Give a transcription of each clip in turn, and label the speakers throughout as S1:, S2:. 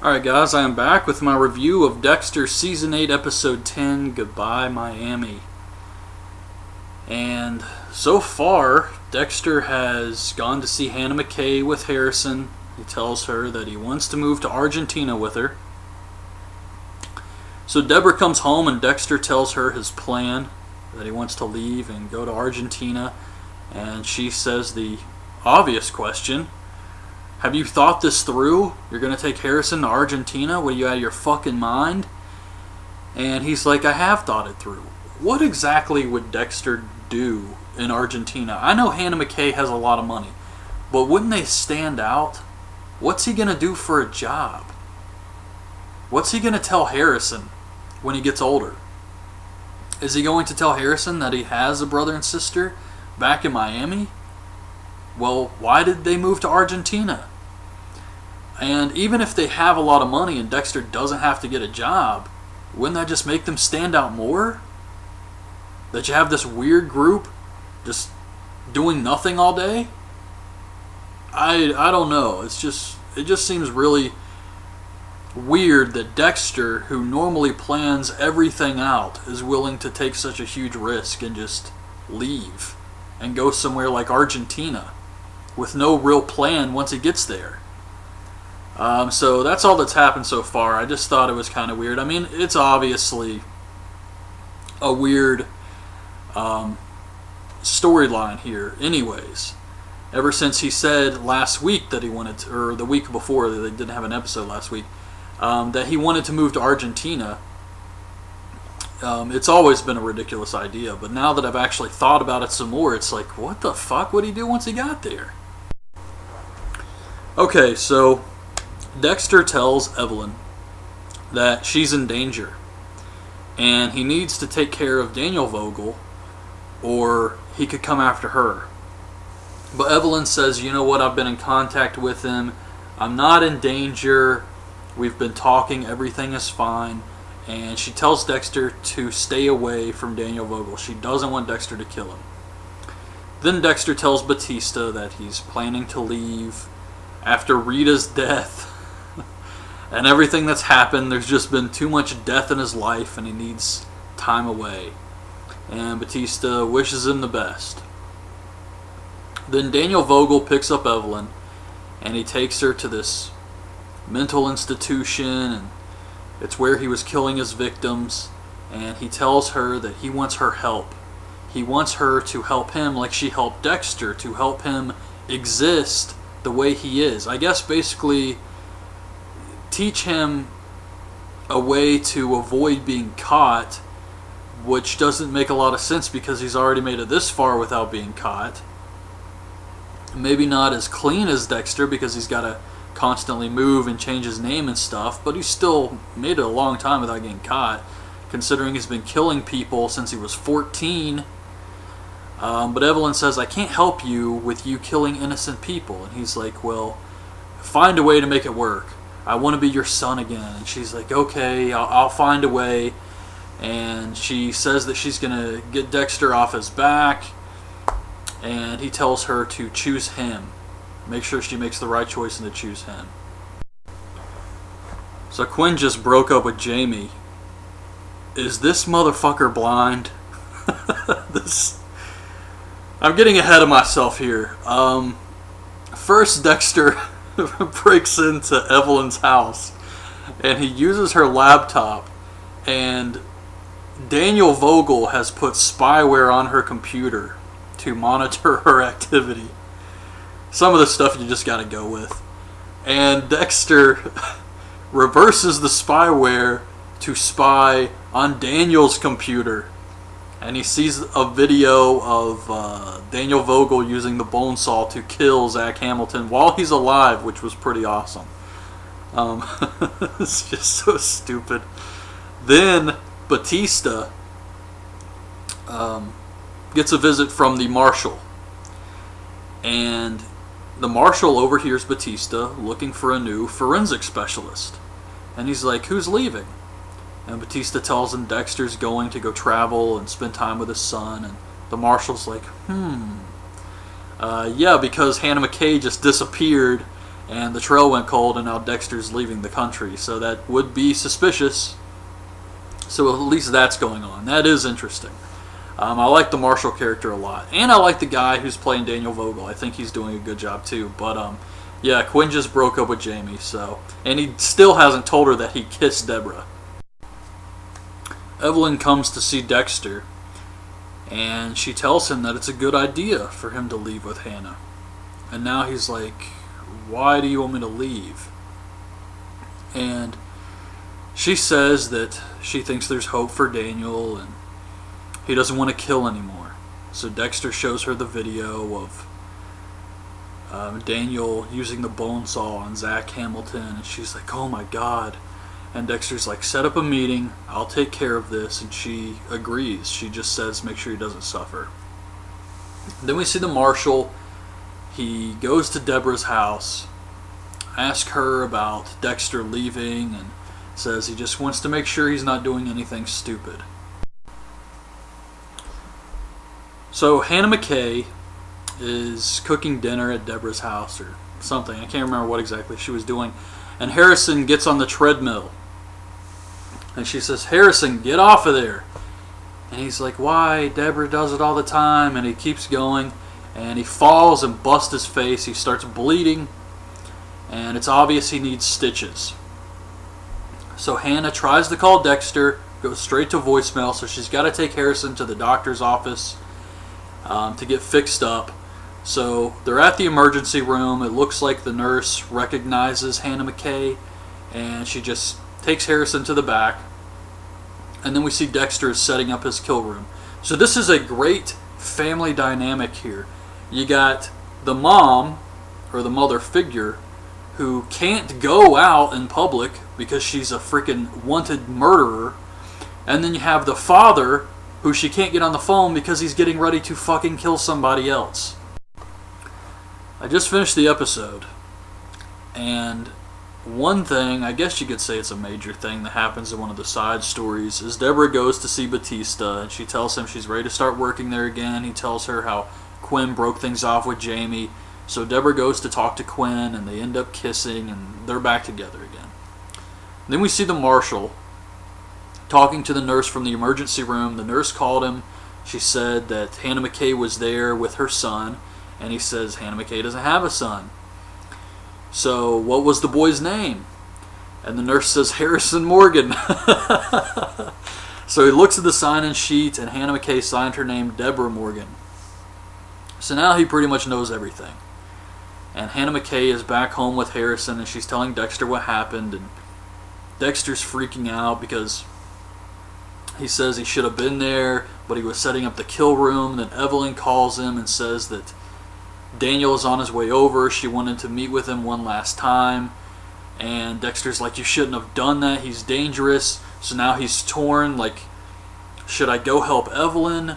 S1: Alright guys, I am back with my review of Dexter Season 8 Episode 10, Goodbye Miami. And so far, Dexter has gone to see Hannah McKay with Harrison. He tells her that he wants to move to Argentina with her. So Deborah comes home and Dexter tells her his plan, that he wants to leave and go to Argentina. And she says the obvious question: have you thought this through? You're going to take Harrison to Argentina? What, are you out of your fucking mind? And he's like, I have thought it through. What exactly would Dexter do in Argentina? I know Hannah McKay has a lot of money, but wouldn't they stand out? What's he going to do for a job? What's he going to tell Harrison when he gets older? Is he going to tell Harrison that he has a brother and sister back in Miami? Well, why did they move to Argentina? And even if they have a lot of money and Dexter doesn't have to get a job, wouldn't that just make them stand out more? That you have this weird group just doing nothing all day? I don't know. It just seems really weird that Dexter, who normally plans everything out, is willing to take such a huge risk and just leave and go somewhere like Argentina with no real plan once he gets there. So that's all that's happened so far. I just thought it was kind of weird. I mean, it's obviously a weird storyline here anyways. Ever since he said last week that he wanted to, or the week before, that they didn't have an episode last week, that he wanted to move to Argentina. It's always been a ridiculous idea, but now that I've actually thought about it some more, it's like, what the fuck would he do once he got there? Okay, so Dexter tells Evelyn that she's in danger and he needs to take care of Daniel Vogel or he could come after her. But Evelyn says, you know what, I've been in contact with him. I'm not in danger. We've been talking. Everything is fine. And she tells Dexter to stay away from Daniel Vogel. She doesn't want Dexter to kill him. Then Dexter tells Batista that he's planning to leave after Rita's death and everything that's happened. There's just been too much death in his life and he needs time away. And Batista wishes him the best. Then Daniel Vogel picks up Evelyn and he takes her to this mental institution, and it's where he was killing his victims, and he tells her that he wants her help. He wants her to help him like she helped Dexter, to help him exist the way he is. I guess basically teach him a way to avoid being caught, which doesn't make a lot of sense because he's already made it this far without being caught. Maybe not as clean as Dexter because he's got to constantly move and change his name and stuff, but he's still made it a long time without getting caught, considering he's been killing people since he was 14. But Evelyn says, I can't help you with you killing innocent people. And he's like, well, find a way to make it work. I want to be your son again. And she's like, okay, I'll find a way. And she says that she's going to get Dexter off his back, and he tells her to choose him. Make sure she makes the right choice and to choose him. So Quinn just broke up with Jamie. Is this motherfucker blind? I'm getting ahead of myself here. First, Dexter breaks into Evelyn's house and he uses her laptop, and Daniel Vogel has put spyware on her computer to monitor her activity. Some of the stuff you just gotta go with. And Dexter reverses the spyware to spy on Daniel's computer. And he sees a video of Daniel Vogel using the bone saw to kill Zach Hamilton while he's alive, which was pretty awesome. It's just so stupid. Then Batista gets a visit from the marshal. And the marshal overhears Batista looking for a new forensic specialist. And he's like, who's leaving? And Batista tells him Dexter's going to go travel and spend time with his son. And the marshal's like, yeah, because Hannah McKay just disappeared and the trail went cold, and now Dexter's leaving the country. So that would be suspicious. So at least that's going on. That is interesting. I like the Marshall character a lot, and I like the guy who's playing Daniel Vogel. I think he's doing a good job too. But yeah, Quinn just broke up with Jamie, so, and he still hasn't told her that he kissed Deborah. Evelyn comes to see Dexter, and she tells him that it's a good idea for him to leave with Hannah. And now he's like, why do you want me to leave? And she says that she thinks there's hope for Daniel and he doesn't want to kill anymore. So Dexter shows her the video of Daniel using the bone saw on Zach Hamilton, and she's like, oh my god. And Dexter's like, set up a meeting, I'll take care of this, and she agrees. She just says make sure he doesn't suffer. Then we see the marshal. He goes to Deborah's house, asks her about Dexter leaving, and says he just wants to make sure he's not doing anything stupid. So Hannah McKay is cooking dinner at Deborah's house or something. I can't remember what exactly she was doing. And Harrison gets on the treadmill. And she says, Harrison, get off of there. And he's like, why? Deborah does it all the time. And he keeps going. And he falls and busts his face. He starts bleeding. And it's obvious he needs stitches. So Hannah tries to call Dexter. Goes straight to voicemail. So she's got to take Harrison to the doctor's office to get fixed up. So they're at the emergency room. It looks like the nurse recognizes Hannah McKay, and she just takes Harrison to the back. And then we see Dexter setting up his kill room. So this is a great family dynamic here. You got the mom, or the mother figure, who can't go out in public because she's a freaking wanted murderer. And then you have the father, who she can't get on the phone because he's getting ready to fucking kill somebody else. I just finished the episode, and one thing, I guess you could say it's a major thing that happens in one of the side stories, is Deborah goes to see Batista, and she tells him she's ready to start working there again. He tells her how Quinn broke things off with Jamie, so Deborah goes to talk to Quinn, and they end up kissing, and they're back together again. Then we see the marshal talking to the nurse from the emergency room. The nurse called him. She said that Hannah McKay was there with her son, and he says Hannah McKay doesn't have a son. So what was the boy's name? And the nurse says Harrison Morgan. So he looks at the sign-in sheet, and Hannah McKay signed her name Deborah Morgan. So now he pretty much knows everything. And Hannah McKay is back home with Harrison, and she's telling Dexter what happened, and Dexter's freaking out because he says he should have been there, but he was setting up the kill room. Then Evelyn calls him and says that Daniel is on his way over. She wanted to meet with him one last time. And Dexter's like, you shouldn't have done that. He's dangerous. So now he's torn. Like, should I go help Evelyn?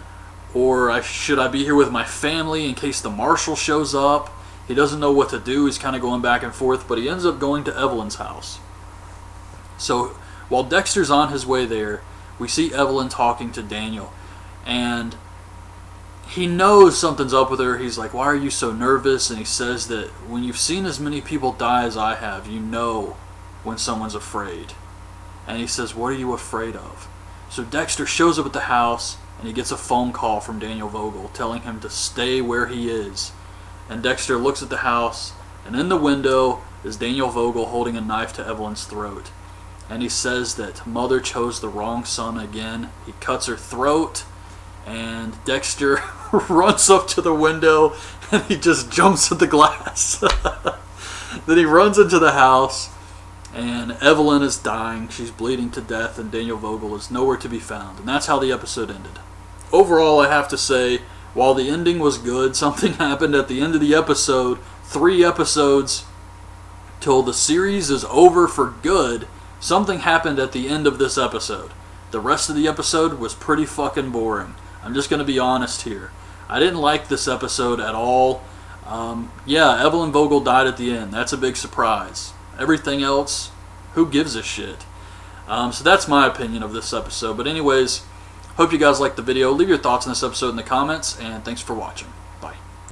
S1: Or should I be here with my family in case the marshal shows up? He doesn't know what to do. He's kind of going back and forth. But he ends up going to Evelyn's house. So while Dexter's on his way there, we see Evelyn talking to Daniel, and he knows something's up with her. He's like, why are you so nervous? And he says that when you've seen as many people die as I have, you know when someone's afraid. And he says, what are you afraid of? So Dexter shows up at the house, and he gets a phone call from Daniel Vogel telling him to stay where he is. And Dexter looks at the house, and in the window is Daniel Vogel holding a knife to Evelyn's throat. And he says that mother chose the wrong son again. He cuts her throat, and Dexter runs up to the window, and he just jumps at the glass. Then he runs into the house, and Evelyn is dying. She's bleeding to death, and Daniel Vogel is nowhere to be found. And that's how the episode ended. Overall, I have to say, while the ending was good, something happened at the end of the episode. 3 episodes till the series is over for good. Something happened at the end of this episode. The rest of the episode was pretty fucking boring. I'm just going to be honest here. I didn't like this episode at all. Yeah, Evelyn Vogel died at the end. That's a big surprise. Everything else, who gives a shit? So that's my opinion of this episode. But anyways, hope you guys liked the video. Leave your thoughts on this episode in the comments, and thanks for watching.